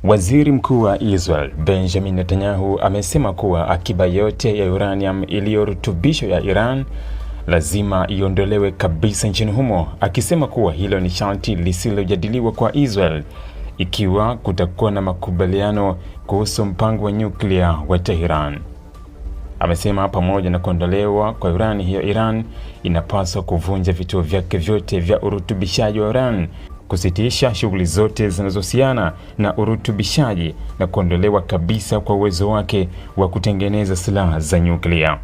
Waziri Mkuu wa Israel Benjamin Netanyahu amesema kuwa akiba yote ya uranium iliyorutubishwa ya Iran lazima iondolewe kabisa nchini humo, akisema kuwa hilo ni sharti lisilojadiliwa kwa Israel ikiwa kutakuwa na makubaliano kuhusu mpango wa nyuklia wa Tehran. Amesema pamoja na kuondolewa kwa urani hiyo, Iran inapaswa kuvunja vituo vyake vyote vya urutubishaji wa urani, kusitisha shughuli zote zinazohusiana na urutubishaji na kuondolewa kabisa kwa uwezo wake wa kutengeneza silaha za nyuklia.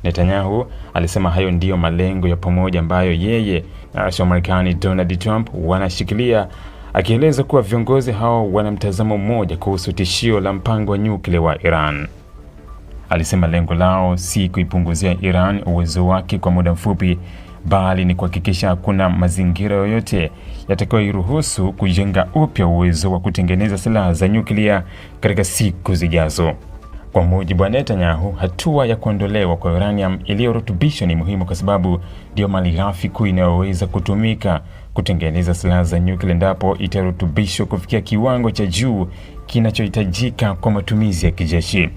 Netanyahu alisema hayo ndiyo malengo ya pamoja ambayo yeye na rais wa Marekani Donald Trump wanashikilia, akieleza kuwa viongozi hao wana mtazamo mmoja kuhusu tishio la mpango wa nyuklia wa Iran. Alisema lengo lao si kuipunguzia Iran uwezo wake kwa muda mfupi, bali ni kuhakikisha hakuna mazingira yoyote yatakayoruhusu kujenga upya uwezo wa kutengeneza silaha za nyuklia katika siku zijazo. Kwa mujibu wa Netanyahu, hatua ya kuondolewa kwa uranium iliyorutubishwa ni muhimu kwa sababu ndio malighafi kuu inayoweza kutumika kutengeneza silaha za nyuklia endapo itarutubishwa kufikia kiwango cha juu kinachohitajika kwa matumizi ya kijeshi.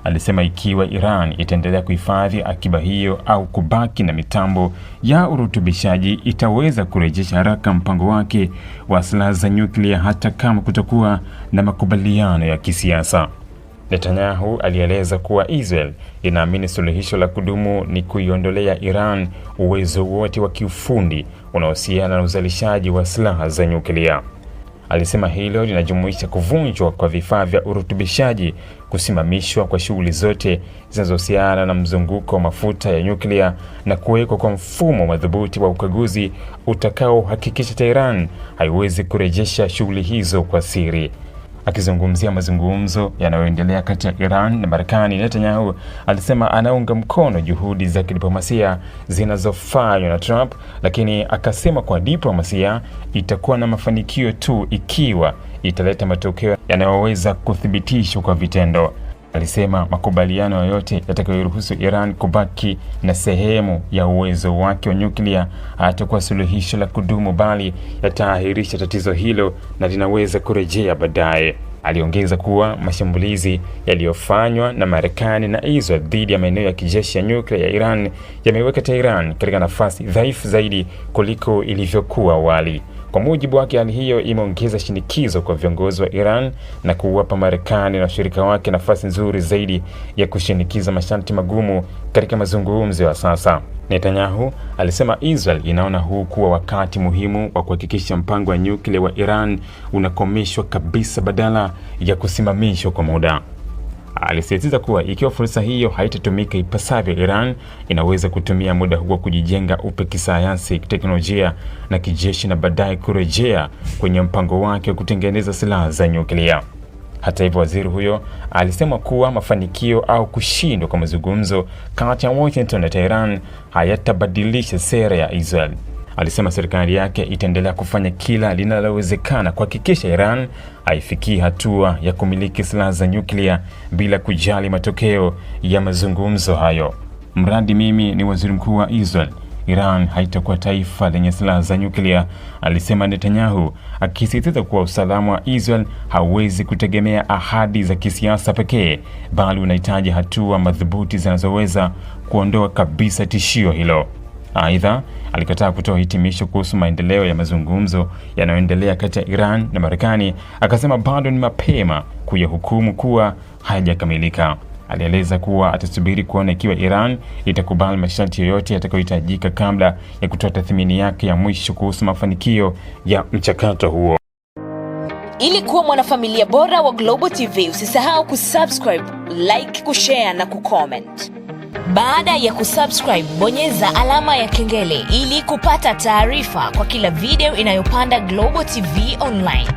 Alisema ikiwa Iran itaendelea kuhifadhi akiba hiyo au kubaki na mitambo ya urutubishaji, itaweza kurejesha haraka mpango wake wa silaha za nyuklia hata kama kutakuwa na makubaliano ya kisiasa. Netanyahu alieleza kuwa Israel inaamini suluhisho la kudumu ni kuiondolea Iran uwezo wote wa kiufundi unaohusiana na uzalishaji wa silaha za nyuklia. Alisema hilo linajumuisha kuvunjwa kwa vifaa vya urutubishaji, kusimamishwa kwa shughuli zote zinazohusiana na mzunguko wa mafuta ya nyuklia na kuwekwa kwa mfumo madhubuti wa ukaguzi utakaohakikisha Tehran haiwezi kurejesha shughuli hizo kwa siri. Akizungumzia mazungumzo yanayoendelea kati ya Iran na Marekani, Netanyahu alisema anaunga mkono juhudi za kidiplomasia zinazofanywa na Trump, lakini akasema kwa diplomasia itakuwa na mafanikio tu ikiwa italeta matokeo yanayoweza kuthibitishwa kwa vitendo. Alisema makubaliano yoyote yatakayoruhusu Iran kubaki na sehemu ya uwezo wake wa nyuklia hayatakuwa suluhisho la kudumu, bali yataahirisha tatizo hilo na linaweza kurejea baadaye. Aliongeza kuwa mashambulizi yaliyofanywa na Marekani na Israel dhidi ya maeneo ya kijeshi ya nyuklia ya Iran yameweka Tehran katika nafasi dhaifu zaidi kuliko ilivyokuwa awali. Kwa mujibu wake, hali hiyo imeongeza shinikizo kwa viongozi wa Iran na kuwapa Marekani na washirika wake nafasi nzuri zaidi ya kushinikiza masharti magumu katika mazungumzo ya sasa. Netanyahu alisema Israel inaona huu kuwa wakati muhimu wa kuhakikisha mpango wa nyuklia wa Iran unakomeshwa kabisa badala ya kusimamishwa kwa muda. Alisisitiza kuwa ikiwa fursa hiyo haitatumika ipasavyo, Iran inaweza kutumia muda huo kujijenga upya kisayansi, teknolojia na kijeshi na baadaye kurejea kwenye mpango wake wa kutengeneza silaha za nyuklia. Hata hivyo, waziri huyo alisema kuwa mafanikio au kushindwa kwa mazungumzo kati ya Washington na Tehran hayatabadilisha sera ya Israel. Alisema serikali yake itaendelea kufanya kila linalowezekana kuhakikisha Iran haifikii hatua ya kumiliki silaha za nyuklia bila kujali matokeo ya mazungumzo hayo. Mradi mimi ni waziri mkuu wa Israel, Iran haitakuwa taifa lenye silaha za nyuklia, alisema Netanyahu, akisisitiza kuwa usalama wa Israel hauwezi kutegemea ahadi za kisiasa pekee, bali unahitaji hatua madhubuti zinazoweza kuondoa kabisa tishio hilo. Aidha, alikataa kutoa hitimisho kuhusu maendeleo ya mazungumzo yanayoendelea kati ya Iran na Marekani, akasema bado ni mapema kuyahukumu kuwa hayajakamilika. Alieleza kuwa atasubiri kuona ikiwa Iran itakubali masharti yoyote yatakayohitajika kabla ya kutoa tathmini yake ya mwisho kuhusu mafanikio ya mchakato huo. Ili kuwa mwanafamilia bora wa Global TV, usisahau kusubscribe, like, kushare na kucomment. Baada ya kusubscribe, bonyeza alama ya kengele ili kupata taarifa kwa kila video inayopanda Global TV Online.